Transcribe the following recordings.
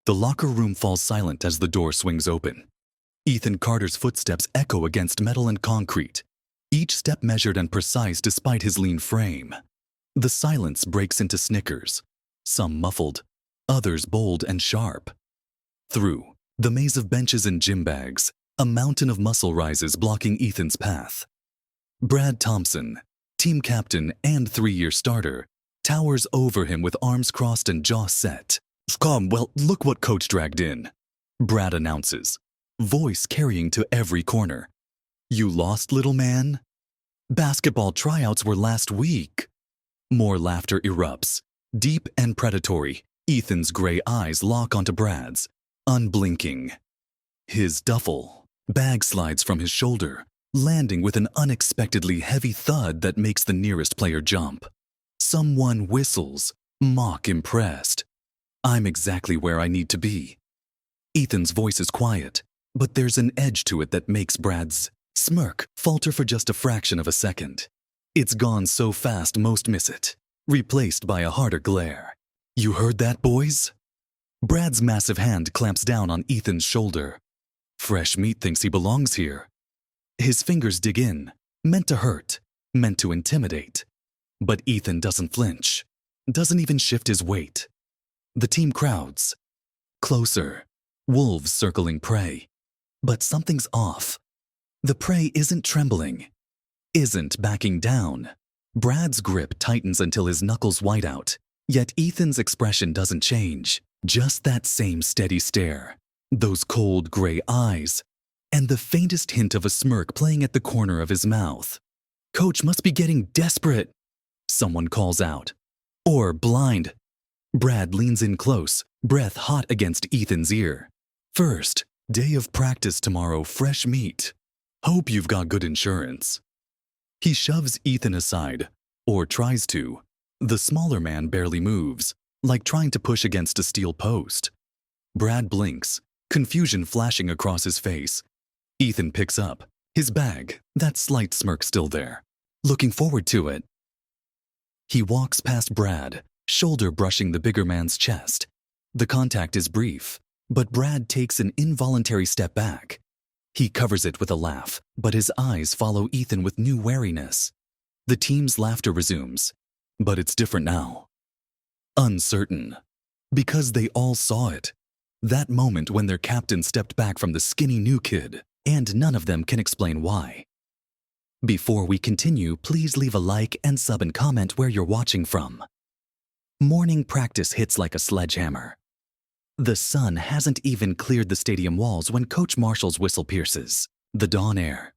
The locker room falls silent as the door swings open. Ethan Carter's footsteps echo against metal and concrete, each step measured and precise despite his lean frame. The silence breaks into snickers, some muffled, others bold and sharp. Through the maze of benches and gym bags, a mountain of muscle rises, blocking Ethan's path. Brad Thompson, team captain and 3-year starter, towers over him with arms crossed and jaw set. "Come, well, look what coach dragged in," Brad announces, voice carrying to every corner. "You lost, little man? Basketball tryouts were last week." More laughter erupts, deep and predatory. Ethan's gray eyes lock onto Brad's, unblinking. His duffel bag slides from his shoulder, landing with an unexpectedly heavy thud that makes the nearest player jump. Someone whistles, mock impressed. "I'm exactly where I need to be." Ethan's voice is quiet, but there's an edge to it that makes Brad's smirk falter for just a fraction of a second. It's gone so fast most miss it, replaced by a harder glare. "You heard that, boys?" Brad's massive hand clamps down on Ethan's shoulder. Fresh meat thinks he belongs here. His fingers dig in, meant to hurt, meant to intimidate. But Ethan doesn't flinch, doesn't even shift his weight. The team crowds. Closer, wolves circling prey. But something's off. The prey isn't trembling, isn't backing down. Brad's grip tightens until his knuckles white out, yet Ethan's expression doesn't change. Just that same steady stare, those cold gray eyes, and the faintest hint of a smirk playing at the corner of his mouth. "Coach must be getting desperate," someone calls out. "Or blind." Brad leans in close, breath hot against Ethan's ear. "First day of practice tomorrow, fresh meat. Hope you've got good insurance." He shoves Ethan aside, or tries to. The smaller man barely moves, like trying to push against a steel post. Brad blinks, confusion flashing across his face. Ethan picks up his bag, that slight smirk still there, looking forward to it. He walks past Brad, shoulder brushing the bigger man's chest. The contact is brief, but Brad takes an involuntary step back. He covers it with a laugh, but his eyes follow Ethan with new wariness. The team's laughter resumes, but it's different now. Uncertain, because they all saw it. That moment when their captain stepped back from the skinny new kid, and none of them can explain why. Before we continue, please leave a like and sub and comment where you're watching from. Morning practice hits like a sledgehammer. The sun hasn't even cleared the stadium walls when Coach Marshall's whistle pierces the dawn air.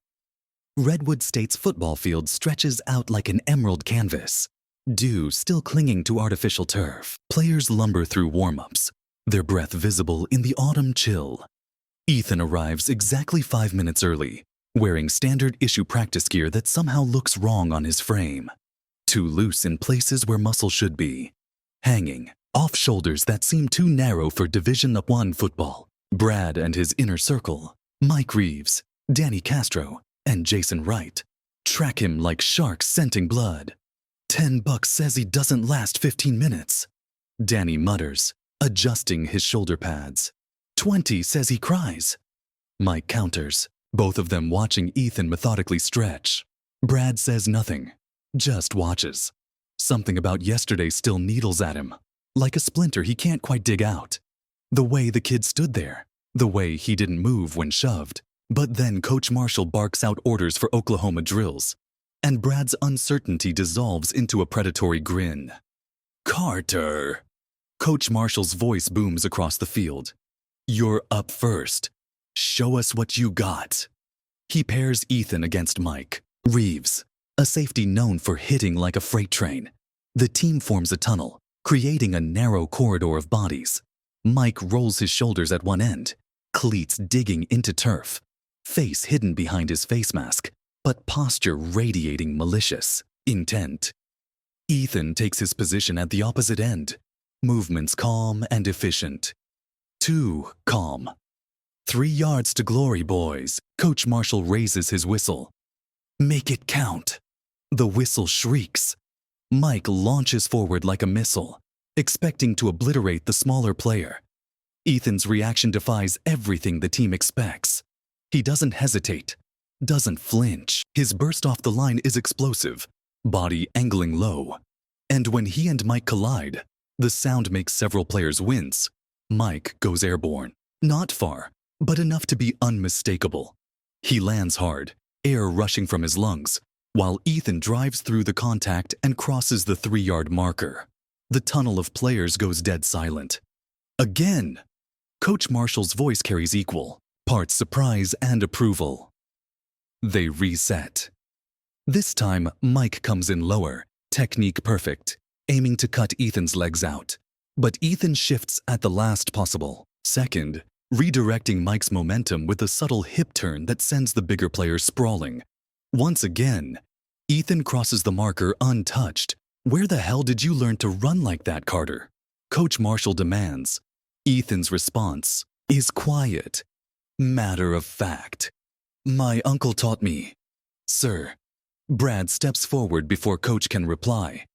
Redwood State's football field stretches out like an emerald canvas, dew still clinging to artificial turf. Players lumber through warm-ups, their breath visible in the autumn chill. Ethan arrives exactly 5 minutes early, wearing standard issue practice gear that somehow looks wrong on his frame. Too loose in places where muscle should be. Hanging off shoulders that seem too narrow for Division I football. Brad and his inner circle, Mike Reeves, Danny Castro, and Jason Wright, track him like sharks scenting blood. $10 says he doesn't last 15 minutes. Danny mutters, adjusting his shoulder pads. 20 says he cries. Mike counters, both of them watching Ethan methodically stretch. Brad says nothing, just watches. Something about yesterday still needles at him, like a splinter he can't quite dig out. The way the kid stood there, the way he didn't move when shoved. But then Coach Marshall barks out orders for Oklahoma drills, and Brad's uncertainty dissolves into a predatory grin. "Carter!" Coach Marshall's voice booms across the field. "You're up first. Show us what you got." He pairs Ethan against Mike Reeves, a safety known for hitting like a freight train. The team forms a tunnel, creating a narrow corridor of bodies. Mike rolls his shoulders at one end, cleats digging into turf, face hidden behind his face mask, but posture radiating malicious intent. Ethan takes his position at the opposite end, movements calm and efficient. Too calm. 3 yards to glory, boys. Coach Marshall raises his whistle. "Make it count." The whistle shrieks. Mike launches forward like a missile, expecting to obliterate the smaller player. Ethan's reaction defies everything the team expects. He doesn't hesitate, doesn't flinch. His burst off the line is explosive, body angling low. And when he and Mike collide, the sound makes several players wince. Mike goes airborne. Not far, but enough to be unmistakable. He lands hard, air rushing from his lungs, while Ethan drives through the contact and crosses the 3-yard marker. The tunnel of players goes dead silent. Again! Coach Marshall's voice carries equal parts surprise and approval. They reset. This time, Mike comes in lower, technique perfect, aiming to cut Ethan's legs out. But Ethan shifts at the last possible second, redirecting Mike's momentum with a subtle hip turn that sends the bigger player sprawling. Once again, Ethan crosses the marker untouched. Where the hell did you learn to run like that, Carter? Coach Marshall demands. Ethan's response is quiet, matter of fact. My uncle taught me. Sir. Brad steps forward before Coach can reply.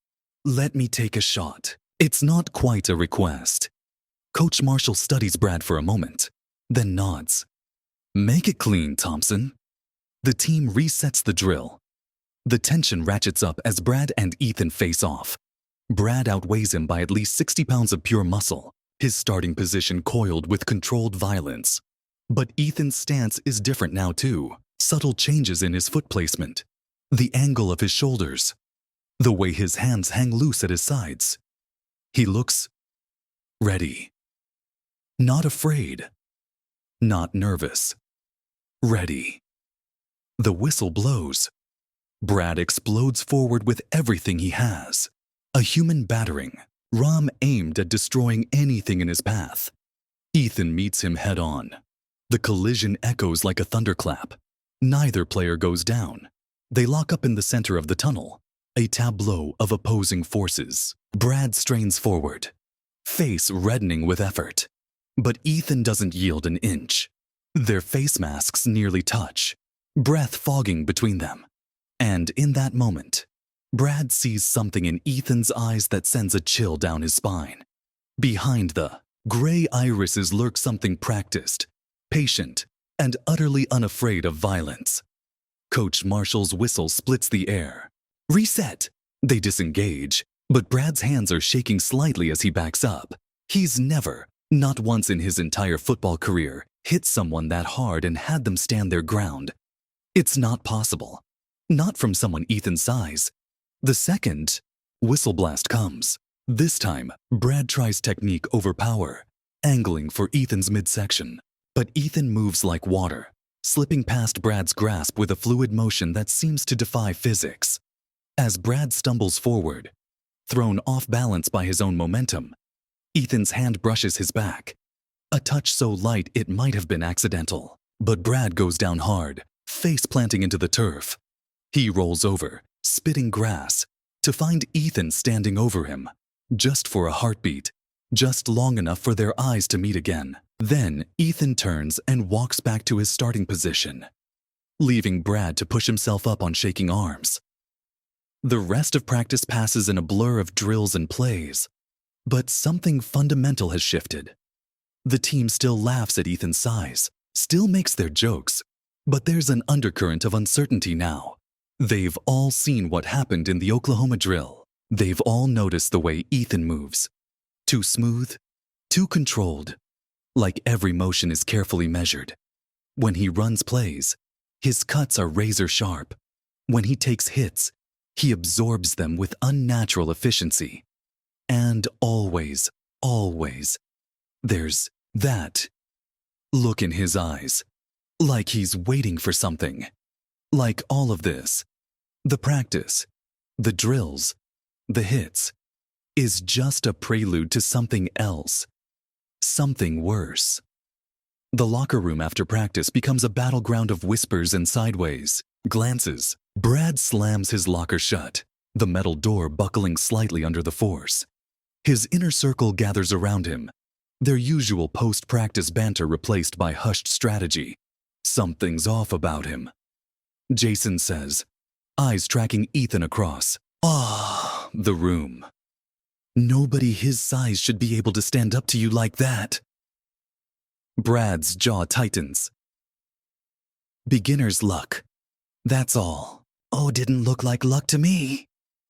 Let me take a shot. It's not quite a request. Coach Marshall studies Brad for a moment, then nods. Make it clean, Thompson. The team resets the drill. The tension ratchets up as Brad and Ethan face off. Brad outweighs him by at least 60 pounds of pure muscle, his starting position coiled with controlled violence. But Ethan's stance is different now too. Subtle changes in his foot placement, the angle of his shoulders, the way his hands hang loose at his sides. He looks ready. Not afraid. Not nervous. Ready. The whistle blows. Brad explodes forward with everything he has. A human battering, ram aimed at destroying anything in his path. Ethan meets him head on. The collision echoes like a thunderclap. Neither player goes down. They lock up in the center of the tunnel, a tableau of opposing forces. Brad strains forward, face reddening with effort. But Ethan doesn't yield an inch. Their face masks nearly touch, breath fogging between them. And in that moment, Brad sees something in Ethan's eyes that sends a chill down his spine. Behind the gray irises lurks something practiced, patient, and utterly unafraid of violence. Coach Marshall's whistle splits the air. Reset! They disengage, but Brad's hands are shaking slightly as he backs up. He's never, not once in his entire football career, hit someone that hard and had them stand their ground. It's not possible. Not from someone Ethan's size. The second whistle blast comes. This time, Brad tries technique over power, angling for Ethan's midsection. But Ethan moves like water, slipping past Brad's grasp with a fluid motion that seems to defy physics. As Brad stumbles forward, thrown off balance by his own momentum, Ethan's hand brushes his back. A touch so light it might have been accidental. But Brad goes down hard, face planting into the turf. He rolls over, spitting grass, to find Ethan standing over him, just for a heartbeat, just long enough for their eyes to meet again. Then Ethan turns and walks back to his starting position, leaving Brad to push himself up on shaking arms. The rest of practice passes in a blur of drills and plays, but something fundamental has shifted. The team still laughs at Ethan's size, still makes their jokes, but there's an undercurrent of uncertainty now. They've all seen what happened in the Oklahoma drill. They've all noticed the way Ethan moves. Too smooth, too controlled, like every motion is carefully measured. When he runs plays, his cuts are razor sharp. When he takes hits, he absorbs them with unnatural efficiency. And always, there's that look in his eyes, like he's waiting for something. Like all of this, the practice, the drills, the hits, is just a prelude to something else, something worse. The locker room after practice becomes a battleground of whispers and sideways glances. Brad slams his locker shut, the metal door buckling slightly under the force. His inner circle gathers around him, their usual post-practice banter replaced by hushed strategy. Something's off about him, Jason says, eyes tracking Ethan across. The room. Nobody his size should be able to stand up to you like that. Brad's jaw tightens. Beginner's luck. That's all. Oh, didn't look like luck to me,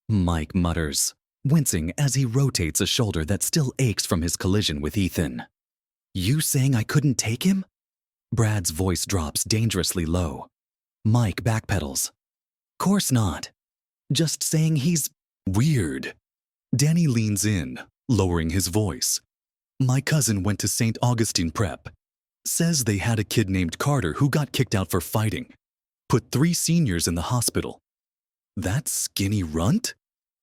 Mike mutters, wincing as he rotates a shoulder that still aches from his collision with Ethan. You saying I couldn't take him? Brad's voice drops dangerously low. Mike backpedals. Course not. Just saying he's weird. Danny leans in, lowering his voice. My cousin went to St. Augustine Prep. Says they had a kid named Carter who got kicked out for fighting. Put 3 seniors in the hospital. That skinny runt?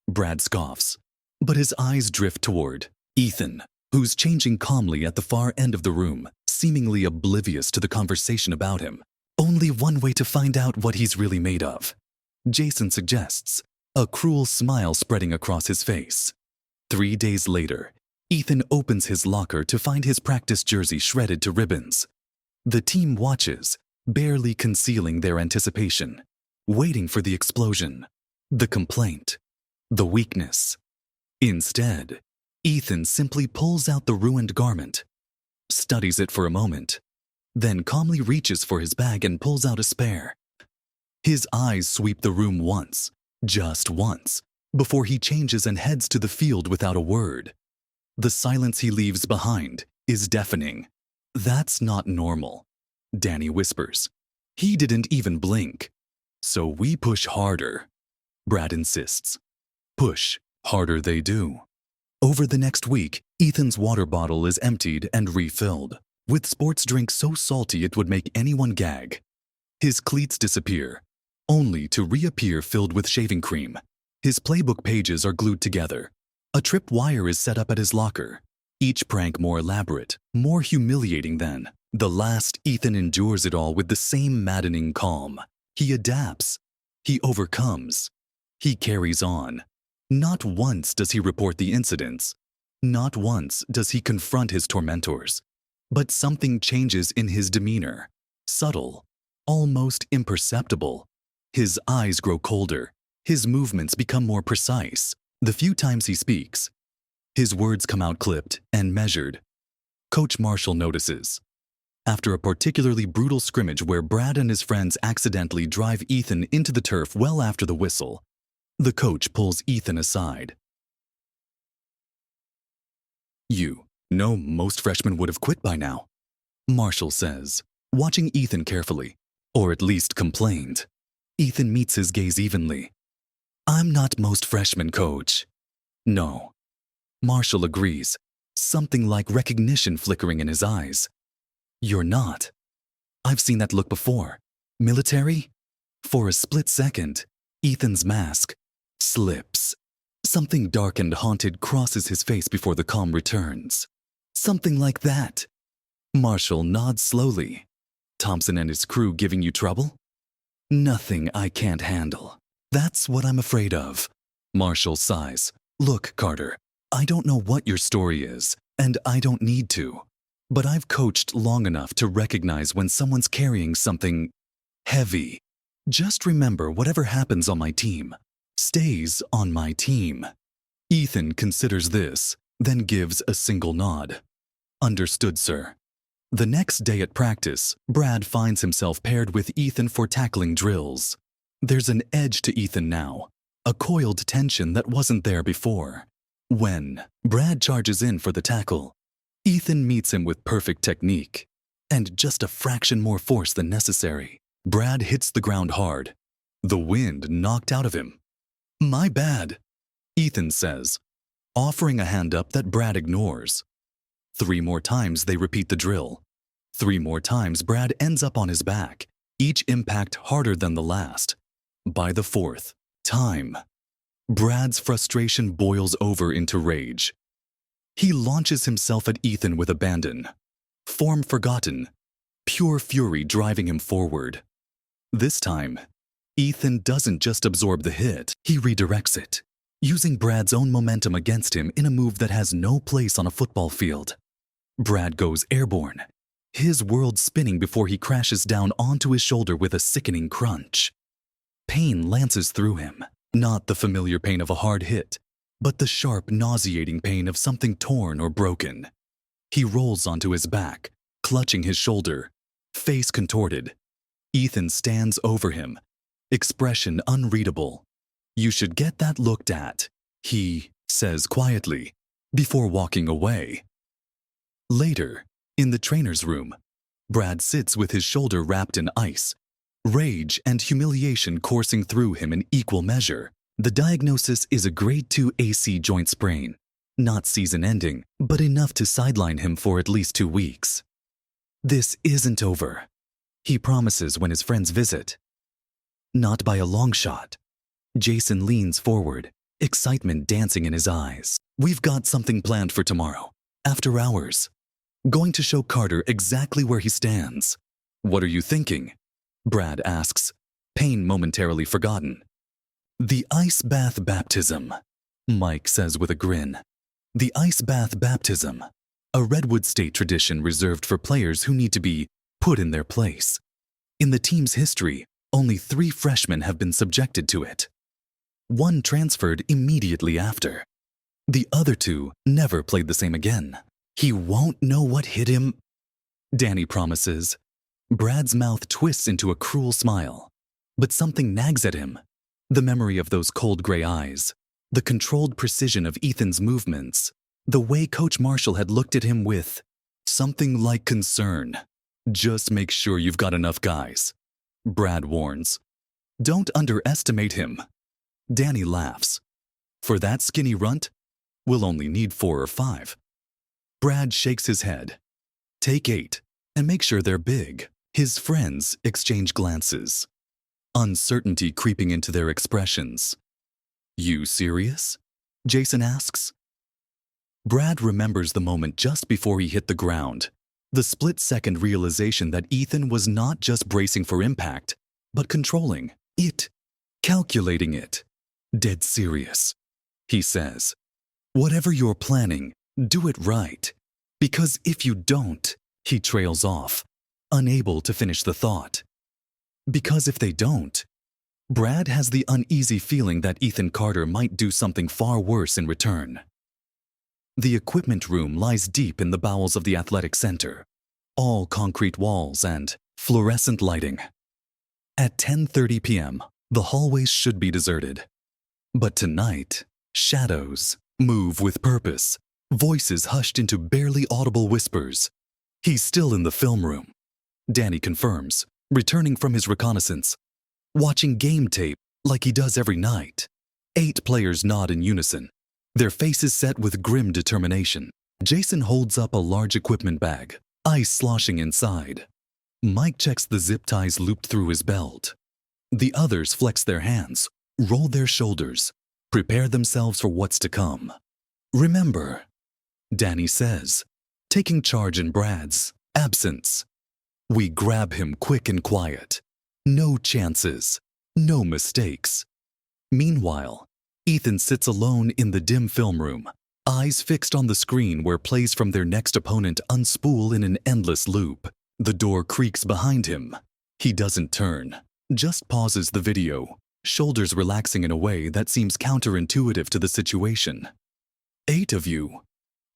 Brad scoffs, but his eyes drift toward Ethan, who's changing calmly at the far end of the room, seemingly oblivious to the conversation about him. Only one way to find out what he's really made of, Jason suggests, a cruel smile spreading across his face. 3 days later, Ethan opens his locker to find his practice jersey shredded to ribbons. The team watches, barely concealing their anticipation, waiting for the explosion, the complaint, the weakness. Instead, Ethan simply pulls out the ruined garment, studies it for a moment, then calmly reaches for his bag and pulls out a spare. His eyes sweep the room once, just once, before he changes and heads to the field without a word. The silence he leaves behind is deafening. That's not normal, Danny whispers. He didn't even blink. So we push harder, Brad insists. Push harder they do. Over the next week, Ethan's water bottle is emptied and refilled, with sports drink so salty it would make anyone gag. His cleats disappear, only to reappear filled with shaving cream. His playbook pages are glued together. A trip wire is set up at his locker, each prank more elaborate, more humiliating than the last. Ethan endures it all with the same maddening calm. He adapts. He overcomes. He carries on. Not once does he report the incidents. Not once does he confront his tormentors. But something changes in his demeanor. Subtle, almost imperceptible. His eyes grow colder. His movements become more precise. The few times he speaks, his words come out clipped and measured. Coach Marshall notices. After a particularly brutal scrimmage where Brad and his friends accidentally drive Ethan into the turf well after the whistle, the coach pulls Ethan aside. You know most freshmen would have quit by now, Marshall says, watching Ethan carefully, or at least complained. Ethan meets his gaze evenly. I'm not most freshmen, coach. No. Marshall agrees, something like recognition flickering in his eyes. You're not. I've seen that look before. Military? For a split second, Ethan's mask slips. Something dark and haunted crosses his face before the calm returns. Something like that. Marshall nods slowly. Thompson and his crew giving you trouble? Nothing I can't handle. That's what I'm afraid of. Marshall sighs. Look, Carter, I don't know what your story is, and I don't need to. But I've coached long enough to recognize when someone's carrying something heavy. Just remember whatever happens on my team stays on my team. Ethan considers this, then gives a single nod. Understood, sir. The next day at practice, Brad finds himself paired with Ethan for tackling drills. There's an edge to Ethan now, a coiled tension that wasn't there before. When Brad charges in for the tackle, Ethan meets him with perfect technique and just a fraction more force than necessary. Brad hits the ground hard, the wind knocked out of him. My bad, Ethan says, offering a hand up that Brad ignores. 3 more times they repeat the drill. 3 more times Brad ends up on his back, each impact harder than the last. By the 4th time, Brad's frustration boils over into rage. He launches himself at Ethan with abandon. Form forgotten, pure fury driving him forward. This time, Ethan doesn't just absorb the hit, he redirects it, using Brad's own momentum against him in a move that has no place on a football field. Brad goes airborne, his world spinning before he crashes down onto his shoulder with a sickening crunch. Pain lances through him, not the familiar pain of a hard hit, but the sharp, nauseating pain of something torn or broken. He rolls onto his back, clutching his shoulder, face contorted. Ethan stands over him, expression unreadable. "You should get that looked at," he says quietly, before walking away. Later, in the trainer's room, Brad sits with his shoulder wrapped in ice, rage and humiliation coursing through him in equal measure. The diagnosis is a grade 2 AC joint sprain, not season-ending, but enough to sideline him for at least 2 weeks. "This isn't over," he promises when his friends visit. "Not by a long shot." Jason leans forward, excitement dancing in his eyes. "We've got something planned for tomorrow, after hours. Going to show Carter exactly where he stands." "What are you thinking?" Brad asks, pain momentarily forgotten. "The ice bath baptism," Mike says with a grin. The ice bath baptism, a Redwood State tradition reserved for players who need to be put in their place. In the team's history, only 3 freshmen have been subjected to it. 1 transferred immediately after. The other 2 never played the same again. "He won't know what hit him," Danny promises. Brad's mouth twists into a cruel smile, but something nags at him. The memory of those cold gray eyes, the controlled precision of Ethan's movements, the way Coach Marshall had looked at him with something like concern. "Just make sure you've got enough guys," Brad warns. "Don't underestimate him." Danny laughs. "For that skinny runt, we'll only need 4 or 5. Brad shakes his head. "Take 8, and make sure they're big." His friends exchange glances, uncertainty creeping into their expressions. "You serious?" Jason asks. Brad remembers the moment just before he hit the ground, the split-second realization that Ethan was not just bracing for impact, but controlling it, calculating it. "Dead serious," he says. "Whatever you're planning, do it right. Because if you don't," he trails off, unable to finish the thought. Because if they don't, Brad has the uneasy feeling that Ethan Carter might do something far worse in return. The equipment room lies deep in the bowels of the athletic center, all concrete walls and fluorescent lighting. At 10:30 p.m., the hallways should be deserted. But tonight, shadows move with purpose, voices hushed into barely audible whispers. "He's still in the film room," Danny confirms, returning from his reconnaissance, watching game tape like he does every night. 8 players nod in unison, their faces set with grim determination. Jason holds up a large equipment bag, ice sloshing inside. Mike checks the zip ties looped through his belt. The others flex their hands, roll their shoulders, prepare themselves for what's to come. "Remember," Danny says, taking charge in Brad's absence. "We grab him quick and quiet. No chances, no mistakes." Meanwhile, Ethan sits alone in the dim film room, eyes fixed on the screen where plays from their next opponent unspool in an endless loop. The door creaks behind him. He doesn't turn, just pauses the video, shoulders relaxing in a way that seems counterintuitive to the situation. "8 of you,"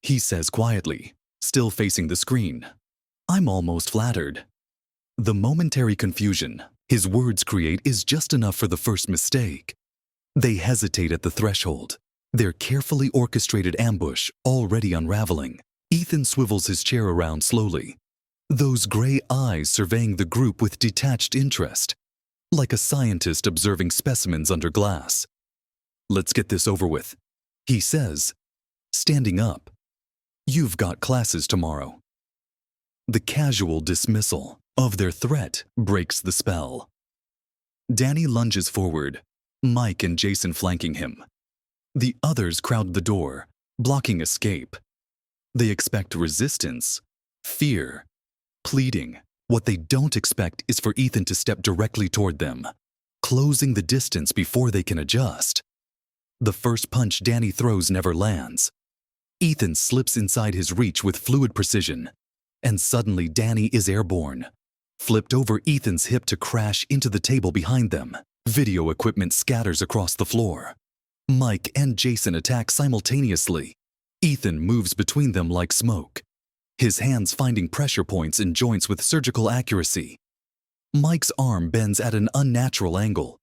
he says quietly, still facing the screen. "I'm almost flattered." The momentary confusion his words create is just enough for the first mistake. They hesitate at the threshold, their carefully orchestrated ambush already unraveling. Ethan swivels his chair around slowly, those gray eyes surveying the group with detached interest, like a scientist observing specimens under glass. "Let's get this over with," he says, standing up. "You've got classes tomorrow." The casual dismissal of their threat breaks the spell. Danny lunges forward, Mike and Jason flanking him. The others crowd the door, blocking escape. They expect resistance, fear, pleading. What they don't expect is for Ethan to step directly toward them, closing the distance before they can adjust. The first punch Danny throws never lands. Ethan slips inside his reach with fluid precision, and suddenly Danny is airborne, flipped over Ethan's hip to crash into the table behind them. Video equipment scatters across the floor. Mike and Jason attack simultaneously. Ethan moves between them like smoke, his hands finding pressure points in joints with surgical accuracy. Mike's arm bends at an unnatural angle,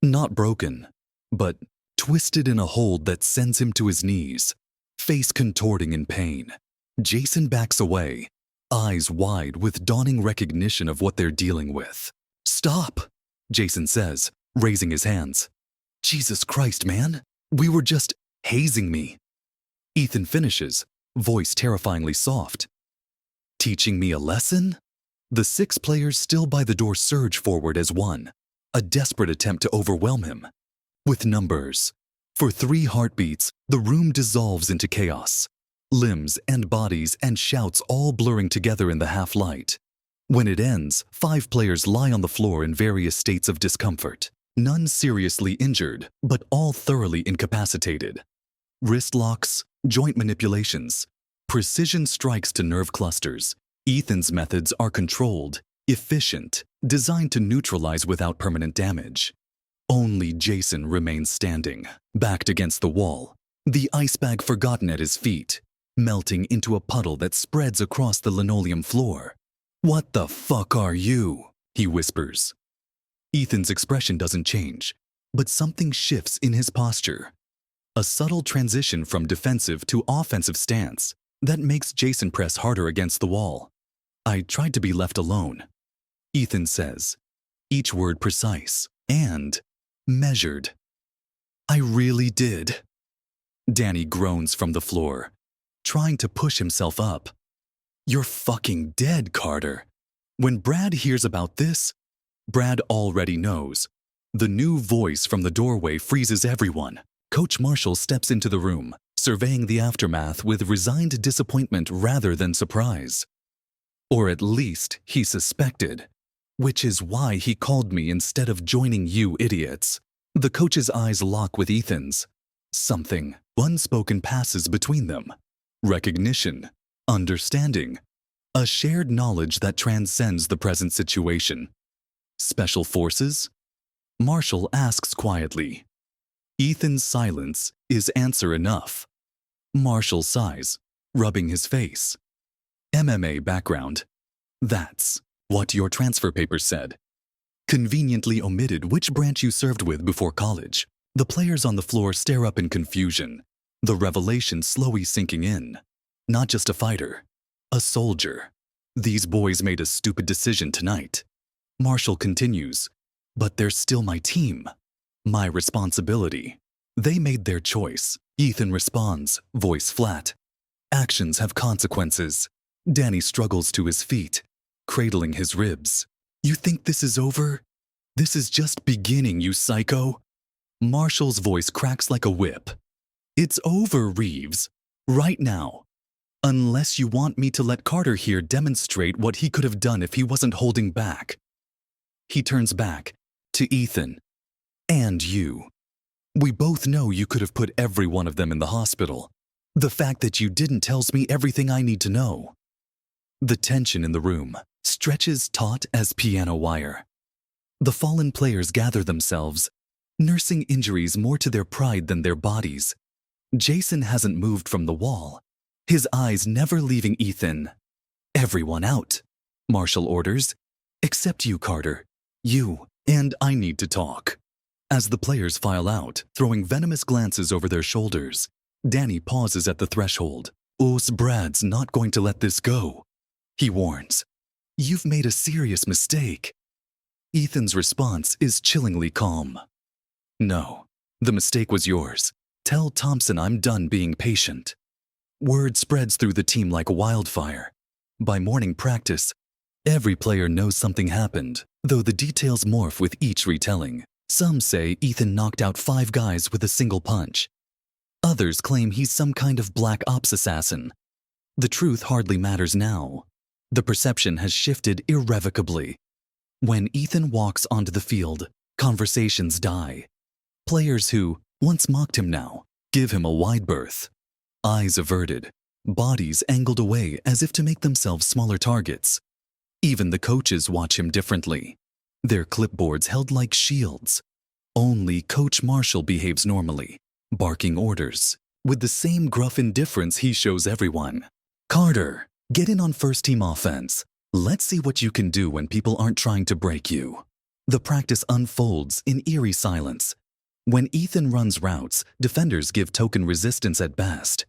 not broken, but twisted in a hold that sends him to his knees, face contorting in pain. Jason backs away, eyes wide with dawning recognition of what they're dealing with. "Stop," Jason says, raising his hands. "Jesus Christ, man, we were just hazing me." Ethan finishes, voice terrifyingly soft. "Teaching me a lesson?" The 6 players still by the door surge forward as one, a desperate attempt to overwhelm him. With numbers. For 3 heartbeats, the room dissolves into chaos. Limbs and bodies and shouts all blurring together in the half-light. When it ends, 5 players lie on the floor in various states of discomfort. None seriously injured, but all thoroughly incapacitated. Wrist locks, joint manipulations, precision strikes to nerve clusters. Ethan's methods are controlled, efficient, designed to neutralize without permanent damage. Only Jason remains standing, backed against the wall, the ice bag forgotten at his feet, melting into a puddle that spreads across the linoleum floor. "What the fuck are you?" he whispers. Ethan's expression doesn't change, but something shifts in his posture. A subtle transition from defensive to offensive stance that makes Jason press harder against the wall. "I tried to be left alone," Ethan says, each word precise and measured. "I really did." Danny groans from the floor, trying to push himself up. "You're fucking dead, Carter." When Brad hears about this, Brad already knows. The new voice from the doorway freezes everyone. Coach Marshall steps into the room, surveying the aftermath with resigned disappointment rather than surprise. Or at least he suspected, which is why he called me instead of joining you idiots. The coach's eyes lock with Ethan's. Something unspoken passes between them. Recognition, understanding, a shared knowledge that transcends the present situation. "Special forces?" Marshall asks quietly. Ethan's silence is answer enough. Marshall sighs, rubbing his face. "MMA background. That's what your transfer papers said." Conveniently omitted which branch you served with before college. The players on the floor stare up in confusion, the revelation slowly sinking in. Not just a fighter, a soldier. These boys made a stupid decision tonight. Marshall continues, "But they're still my team. My responsibility." "They made their choice," Ethan responds, voice flat. "Actions have consequences." Danny struggles to his feet, cradling his ribs. "You think this is over? This is just beginning, you psycho." Marshall's voice cracks like a whip. "It's over, Reeves. Right now. Unless you want me to let Carter here demonstrate what he could have done if he wasn't holding back." He turns back to Ethan. "And you. We both know you could have put every one of them in the hospital. The fact that you didn't tells me everything I need to know." The tension in the room stretches taut as piano wire. The fallen players gather themselves, nursing injuries more to their pride than their bodies. Jason hasn't moved from the wall, his eyes never leaving Ethan. "Everyone out," Marshall orders. "Except you, Carter. You and I need to talk." As the players file out, throwing venomous glances over their shoulders, Danny pauses at the threshold. Brad's not going to let this go," he warns. "You've made a serious mistake." Ethan's response is chillingly calm. "No, the mistake was yours. Tell Thompson I'm done being patient." Word spreads through the team like wildfire. By morning practice, every player knows something happened, though the details morph with each retelling. Some say Ethan knocked out 5 guys with a single punch. Others claim he's some kind of black ops assassin. The truth hardly matters now. The perception has shifted irrevocably. When Ethan walks onto the field, conversations die. Players who once mocked him now give him a wide berth. Eyes averted, bodies angled away as if to make themselves smaller targets. Even the coaches watch him differently, their clipboards held like shields. Only Coach Marshall behaves normally, barking orders with the same gruff indifference he shows everyone. "Carter, Get in on first team offense. Let's see what you can do when people aren't trying to break you. The practice unfolds in eerie silence. When Ethan runs routes, defenders give token resistance at best.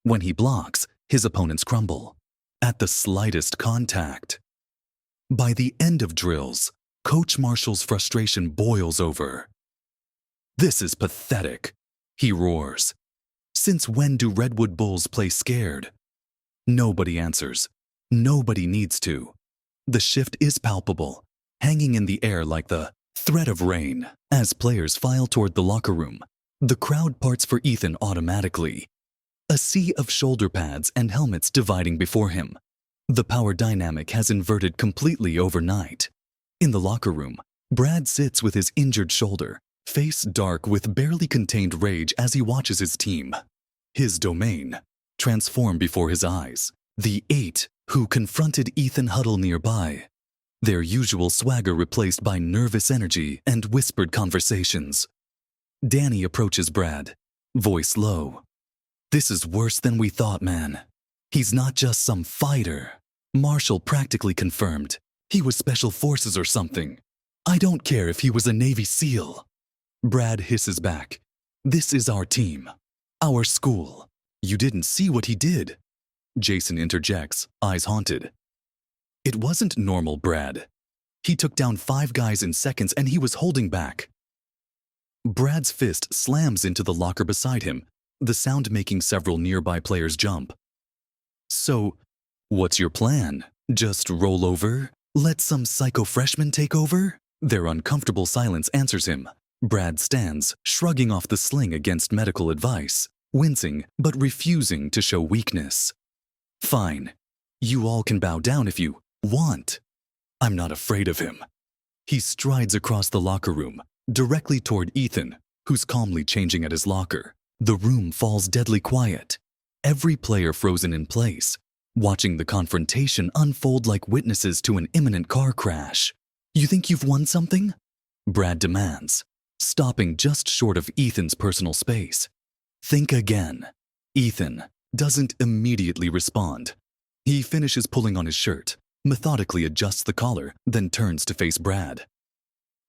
When he blocks, his opponents crumble at the slightest contact. By the end of drills, Coach Marshall's frustration boils over. "This is pathetic," he roars. "Since when do Redwood Bulls play scared?" Nobody answers. Nobody needs to. The shift is palpable, hanging in the air like the threat of rain. As players file toward the locker room, the crowd parts for Ethan automatically. A sea of shoulder pads and helmets dividing before him. The power dynamic has inverted completely overnight. In the locker room, Brad sits with his injured shoulder, face dark with barely contained rage as he watches his team, his domain, transform before his eyes. The 8 who confronted Ethan huddle nearby, their usual swagger replaced by nervous energy and whispered conversations. Danny approaches Brad, voice low. "This is worse than we thought, man. He's not just some fighter." Marshall practically confirmed. "He was Special Forces or something. I don't care if he was a Navy SEAL." Brad hisses back. "This is our team. Our school. You didn't see what he did." Jason interjects, eyes haunted. "It wasn't normal, Brad. He took down 5 guys in seconds and he was holding back." Brad's fist slams into the locker beside him, the sound making several nearby players jump. "So, what's your plan? Just roll over? Let some psycho freshman take over?" Their uncomfortable silence answers him. Brad stands, shrugging off the sling against medical advice, wincing but refusing to show weakness. "Fine. You all can bow down if you want. I'm not afraid of him." He strides across the locker room, directly toward Ethan, who's calmly changing at his locker. The room falls deadly quiet, every player frozen in place, watching the confrontation unfold like witnesses to an imminent car crash. "You think you've won something?" Brad demands, stopping just short of Ethan's personal space. "Think again." Ethan doesn't immediately respond. He finishes pulling on his shirt, methodically adjusts the collar, then turns to face Brad.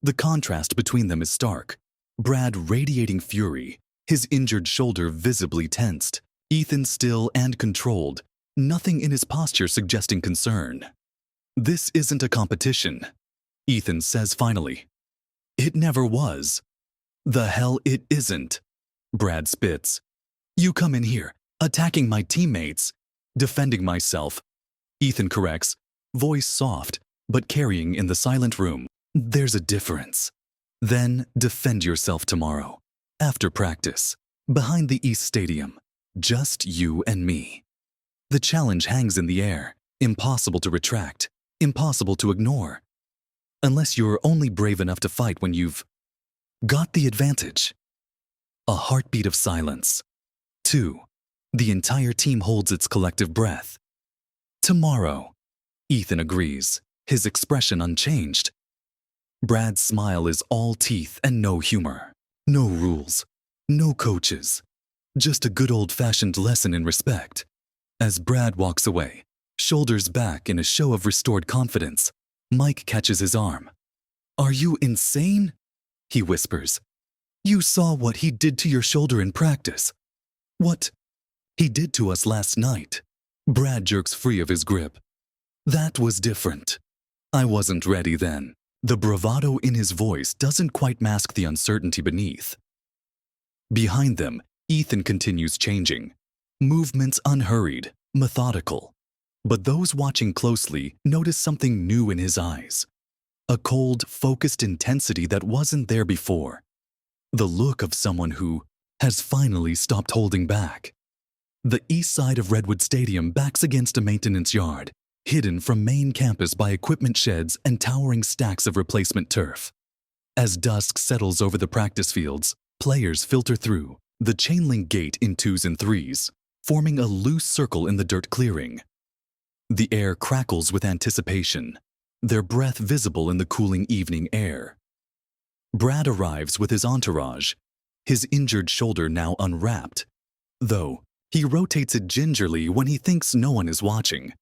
The contrast between them is stark. Brad radiating fury, his injured shoulder visibly tensed. Ethan still and controlled, nothing in his posture suggesting concern. "This isn't a competition," Ethan says finally. "It never was." "The hell it isn't," Brad spits. "You come in here, attacking my teammates, defending myself." Ethan corrects, voice soft, but carrying in the silent room. "There's a difference. Then defend yourself tomorrow, after practice, behind the East Stadium, just you and me." The challenge hangs in the air, impossible to retract, impossible to ignore. Unless you're only brave enough to fight when you've got the advantage. A heartbeat of silence. 2. The entire team holds its collective breath. "Tomorrow," Ethan agrees, his expression unchanged. Brad's smile is all teeth and no humor. No rules, no coaches. Just a good old-fashioned lesson in respect. As Brad walks away, shoulders back in a show of restored confidence, Mike catches his arm. "Are you insane?" he whispers. "You saw what he did to your shoulder in practice." "What?" "He did to us last night." Brad jerks free of his grip. "That was different. I wasn't ready then." The bravado in his voice doesn't quite mask the uncertainty beneath. Behind them, Ethan continues changing. Movements unhurried, methodical. But those watching closely notice something new in his eyes. A cold, focused intensity that wasn't there before. The look of someone who has finally stopped holding back. The east side of Redwood Stadium backs against a maintenance yard, hidden from main campus by equipment sheds and towering stacks of replacement turf. As dusk settles over the practice fields, players filter through, the chain-link gate in 2s and 3s, forming a loose circle in the dirt clearing. The air crackles with anticipation, their breath visible in the cooling evening air. Brad arrives with his entourage, his injured shoulder now unwrapped, though he rotates it gingerly when he thinks no one is watching.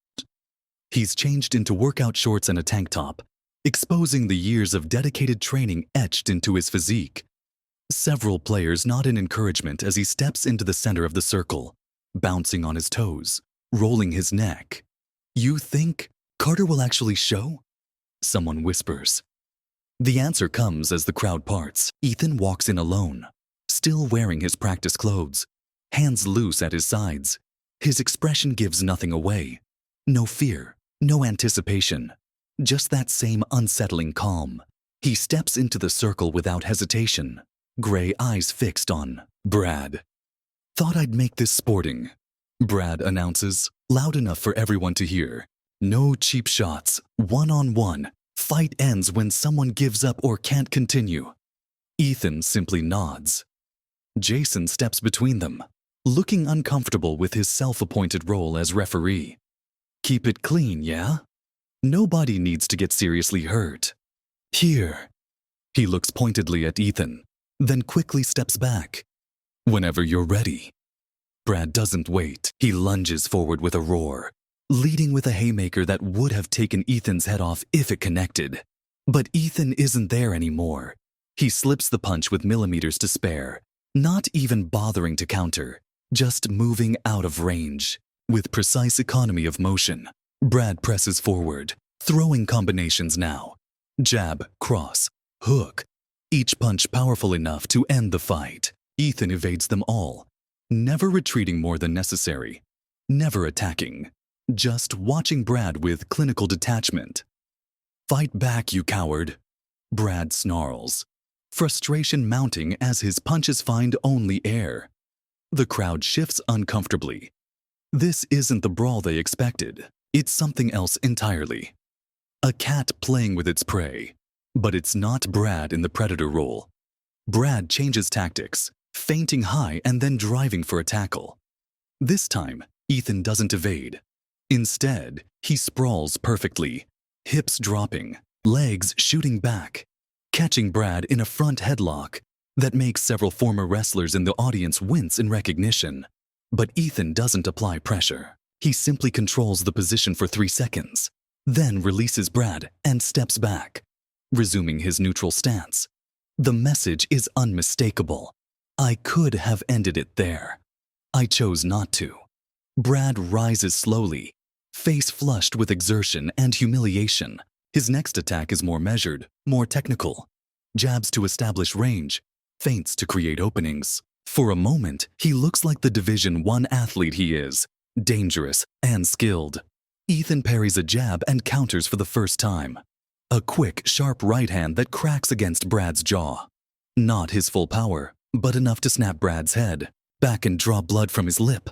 He's changed into workout shorts and a tank top, exposing the years of dedicated training etched into his physique. Several players nod in encouragement as he steps into the center of the circle, bouncing on his toes, rolling his neck. "You think Carter will actually show?" someone whispers. The answer comes as the crowd parts. Ethan walks in alone, still wearing his practice clothes, hands loose at his sides. His expression gives nothing away. No fear, no anticipation, just that same unsettling calm. He steps into the circle without hesitation, gray eyes fixed on Brad. "Thought I'd make this sporting," Brad announces, loud enough for everyone to hear. "No cheap shots, one-on-one. Fight ends when someone gives up or can't continue." Ethan simply nods. Jason steps between them, looking uncomfortable with his self-appointed role as referee. "Keep it clean, yeah? Nobody needs to get seriously hurt. Here." He looks pointedly at Ethan, then quickly steps back. "Whenever you're ready." Brad doesn't wait. He lunges forward with a roar, leading with a haymaker that would have taken Ethan's head off if it connected. But Ethan isn't there anymore. He slips the punch with millimeters to spare, not even bothering to counter, just moving out of range. With precise economy of motion, Brad presses forward, throwing combinations now. Jab, cross, hook, each punch powerful enough to end the fight. Ethan evades them all, never retreating more than necessary, never attacking, just watching Brad with clinical detachment. "Fight back, you coward," Brad snarls, frustration mounting as his punches find only air. The crowd shifts uncomfortably. This isn't the brawl they expected. It's something else entirely. A cat playing with its prey. But it's not Brad in the predator role. Brad changes tactics, feinting high and then driving for a tackle. This time, Ethan doesn't evade. Instead, he sprawls perfectly, hips dropping, legs shooting back, catching Brad in a front headlock that makes several former wrestlers in the audience wince in recognition. But Ethan doesn't apply pressure. He simply controls the position for 3 seconds, then releases Brad and steps back, resuming his neutral stance. The message is unmistakable. I could have ended it there. I chose not to. Brad rises slowly, face flushed with exertion and humiliation. His next attack is more measured, more technical. Jabs to establish range, feints to create openings. For a moment, he looks like the Division I athlete he is, dangerous and skilled. Ethan parries a jab and counters for the first time. A quick, sharp right hand that cracks against Brad's jaw. Not his full power, but enough to snap Brad's head back and draw blood from his lip.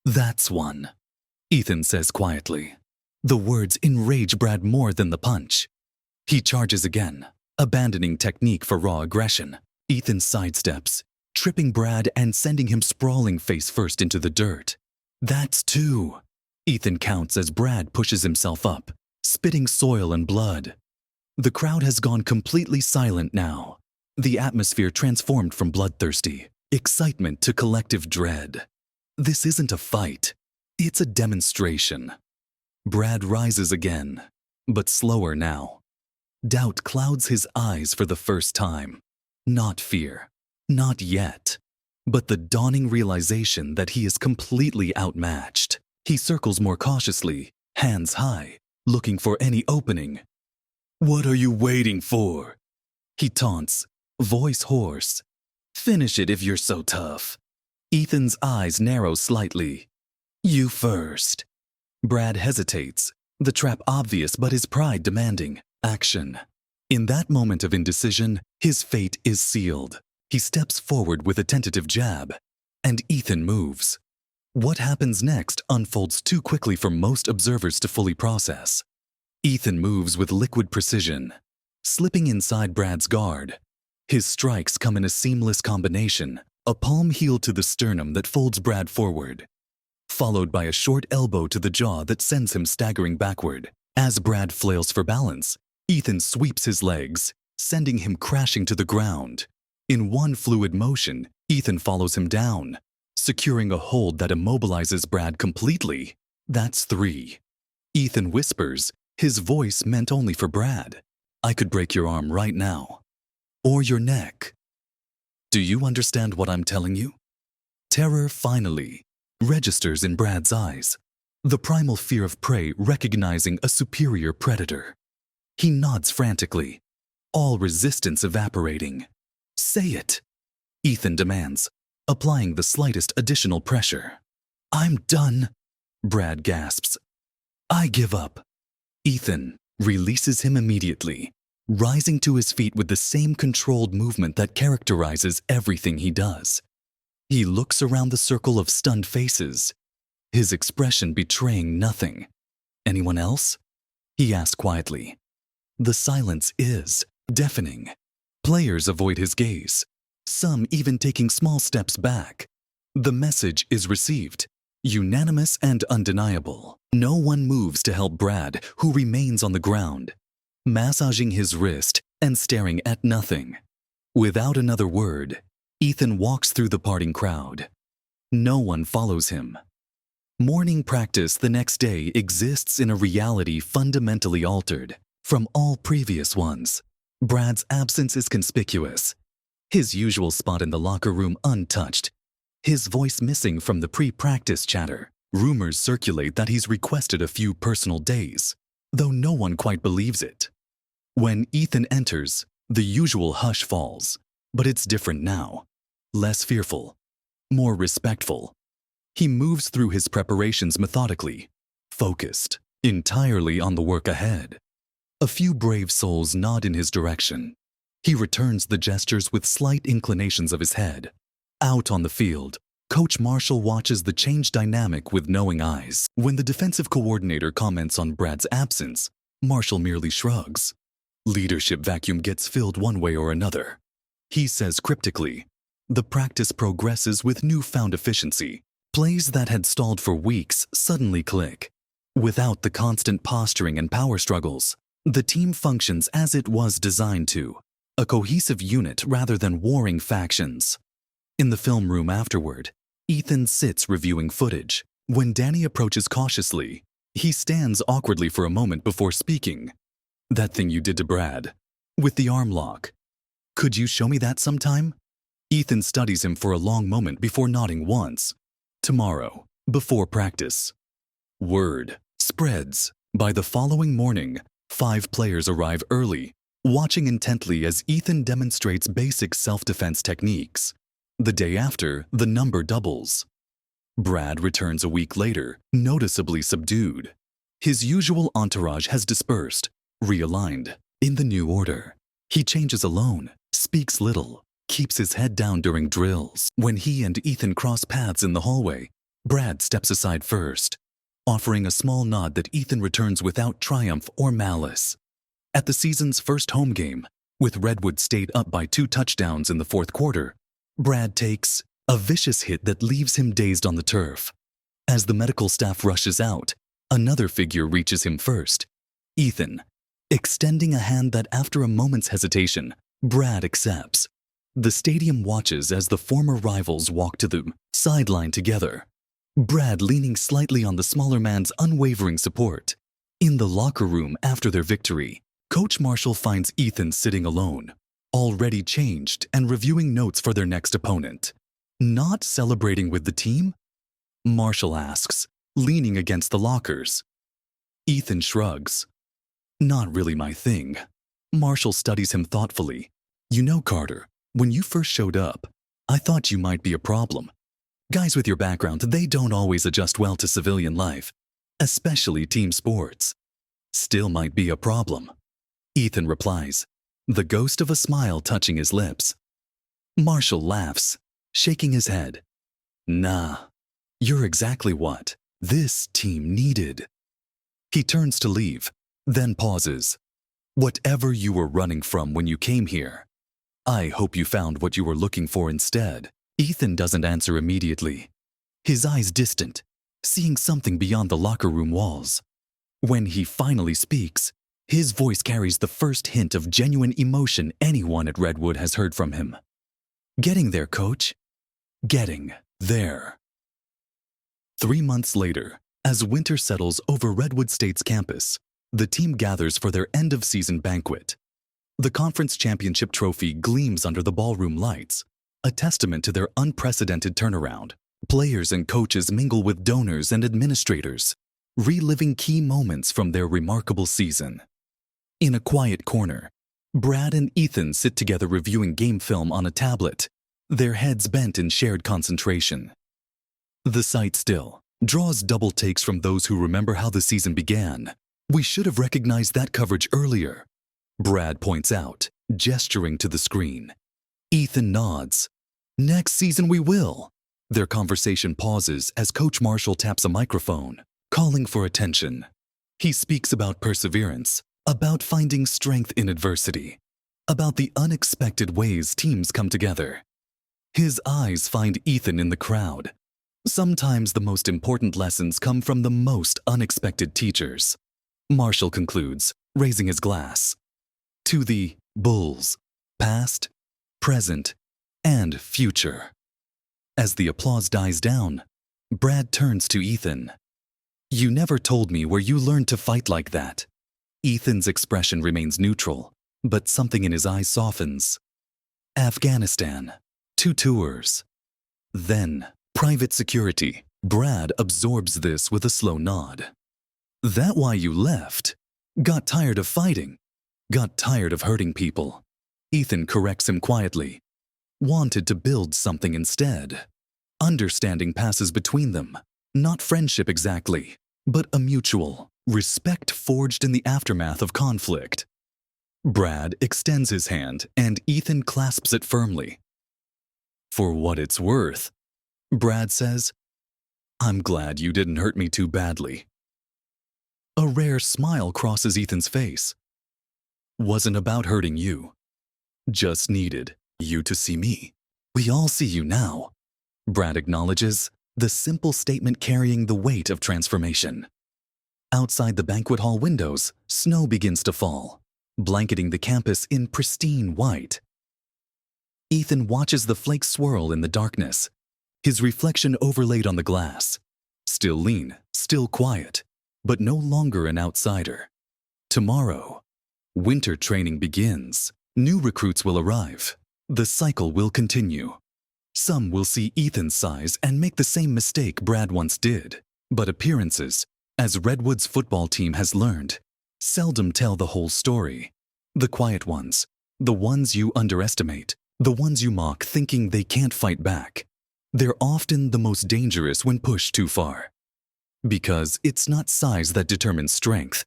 "That's one," Ethan says quietly. The words enrage Brad more than the punch. He charges again, abandoning technique for raw aggression. Ethan sidesteps, tripping Brad and sending him sprawling face first into the dirt. "That's two," Ethan counts as Brad pushes himself up, spitting soil and blood. The crowd has gone completely silent now. The atmosphere transformed from bloodthirsty excitement to collective dread. This isn't a fight. It's a demonstration. Brad rises again, but slower now. Doubt clouds his eyes for the first time. Not fear. Not yet. But the dawning realization that he is completely outmatched. He circles more cautiously, hands high, looking for any opening. "What are you waiting for?" he taunts, voice hoarse. "Finish it if you're so tough." Ethan's eyes narrow slightly. "You first." Brad hesitates, the trap obvious but his pride demanding action. In that moment of indecision, his fate is sealed. He steps forward with a tentative jab, and Ethan moves. What happens next unfolds too quickly for most observers to fully process. Ethan moves with liquid precision, slipping inside Brad's guard. His strikes come in a seamless combination, a palm heel to the sternum that folds Brad forward, followed by a short elbow to the jaw that sends him staggering backward. As Brad flails for balance, Ethan sweeps his legs, sending him crashing to the ground. In one fluid motion, Ethan follows him down, securing a hold that immobilizes Brad completely. That's 3. Ethan whispers, his voice meant only for Brad. I could break your arm right now. Or your neck. Do you understand what I'm telling you? Terror finally registers in Brad's eyes, the primal fear of prey recognizing a superior predator. He nods frantically, all resistance evaporating. Say it, Ethan demands, applying the slightest additional pressure. I'm done, Brad gasps. I give up. Ethan releases him immediately, rising to his feet with the same controlled movement that characterizes everything he does. He looks around the circle of stunned faces, his expression betraying nothing. Anyone else? He asks quietly. The silence is deafening. Players avoid his gaze, some even taking small steps back. The message is received, unanimous and undeniable. No one moves to help Brad, who remains on the ground, massaging his wrist and staring at nothing. Without another word, Ethan walks through the parting crowd. No one follows him. Morning practice the next day exists in a reality fundamentally altered from all previous ones. Brad's absence is conspicuous, his usual spot in the locker room untouched, his voice missing from the pre-practice chatter. Rumors circulate that he's requested a few personal days, though no one quite believes it. When Ethan enters, the usual hush falls, but it's different now. Less fearful, more respectful. He moves through his preparations methodically, focused entirely on the work ahead. A few brave souls nod in his direction. He returns the gestures with slight inclinations of his head. Out on the field, Coach Marshall watches the change dynamic with knowing eyes. When the defensive coordinator comments on Brad's absence, Marshall merely shrugs. Leadership vacuum gets filled one way or another. He says cryptically, the practice progresses with newfound efficiency. Plays that had stalled for weeks suddenly click. Without the constant posturing and power struggles, the team functions as it was designed to, a cohesive unit rather than warring factions. In the film room afterward, Ethan sits reviewing footage. When Danny approaches cautiously, he stands awkwardly for a moment before speaking. That thing you did to Brad, with the arm lock. Could you show me that sometime? Ethan studies him for a long moment before nodding once. Tomorrow, before practice. Word spreads. By the following morning, 5 players arrive early, watching intently as Ethan demonstrates basic self-defense techniques. The day after, the number doubles. Brad returns a week later, noticeably subdued. His usual entourage has dispersed, realigned, in the new order. He changes alone, speaks little, keeps his head down during drills. When he and Ethan cross paths in the hallway, Brad steps aside first, offering a small nod that Ethan returns without triumph or malice. At the season's first home game, with Redwood State up by 2 touchdowns in the 4th quarter, Brad takes a vicious hit that leaves him dazed on the turf. As the medical staff rushes out, another figure reaches him first, Ethan, extending a hand that after a moment's hesitation, Brad accepts. The stadium watches as the former rivals walk to the sideline together, Brad leaning slightly on the smaller man's unwavering support. In the locker room after their victory, Coach Marshall finds Ethan sitting alone, already changed and reviewing notes for their next opponent. Not celebrating with the team? Marshall asks, leaning against the lockers. Ethan shrugs. Not really my thing. Marshall studies him thoughtfully. You know, Carter, when you first showed up, I thought you might be a problem. Guys with your background, they don't always adjust well to civilian life, especially team sports. Still might be a problem. Ethan replies, the ghost of a smile touching his lips. Marshall laughs, shaking his head. Nah, you're exactly what this team needed. He turns to leave, then pauses. Whatever you were running from when you came here, I hope you found what you were looking for instead. Ethan doesn't answer immediately, his eyes distant, seeing something beyond the locker room walls. When he finally speaks, his voice carries the first hint of genuine emotion anyone at Redwood has heard from him. Getting there, coach. Getting there. 3 months later, As winter settles over Redwood State's campus, the team gathers for their end-of-season banquet. The conference championship trophy gleams under the ballroom lights, a testament to their unprecedented turnaround. Players and coaches mingle with donors and administrators, reliving key moments from their remarkable season. In a quiet corner, Brad and Ethan sit together reviewing game film on a tablet, their heads bent in shared concentration. The sight still draws double takes from those who remember how the season began. "We should have recognized that coverage earlier," Brad points out, gesturing to the screen. Ethan nods. "Next season we will." Their conversation pauses as Coach Marshall taps a microphone, calling for attention. He speaks about perseverance, about finding strength in adversity, about the unexpected ways teams come together. His eyes find Ethan in the crowd. Sometimes the most important lessons come from the most unexpected teachers. Marshall concludes, raising his glass. To the Bulls, past, present, and future. As the applause dies down, Brad turns to Ethan. "You never told me where you learned to fight like that." Ethan's expression remains neutral, but something in his eyes softens. "Afghanistan, 2 tours. Then, private security." Brad absorbs this with a slow nod. "That why you left? Got tired of fighting? Got tired of hurting people?" Ethan corrects him quietly. "Wanted to build something instead." Understanding passes between them. Not friendship exactly, but a mutual respect forged in the aftermath of conflict. Brad extends his hand and Ethan clasps it firmly. "For what it's worth," Brad says, "I'm glad you didn't hurt me too badly." A rare smile crosses Ethan's face. "Wasn't about hurting you. Just needed you to see me." "We all see you now," Brad acknowledges, the simple statement carrying the weight of transformation. Outside the banquet hall windows, snow begins to fall, blanketing the campus in pristine white. Ethan watches the flakes swirl in the darkness, his reflection overlaid on the glass. Still lean, still quiet, but no longer an outsider. Tomorrow, winter training begins. New recruits will arrive. The cycle will continue. Some will see Ethan's size and make the same mistake Brad once did. But appearances, as Redwood's football team has learned, seldom tell the whole story. The quiet ones, the ones you underestimate, the ones you mock thinking they can't fight back, they're often the most dangerous when pushed too far. Because it's not size that determines strength.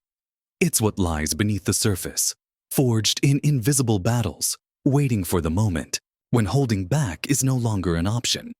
It's what lies beneath the surface, forged in invisible battles, waiting for the moment when holding back is no longer an option.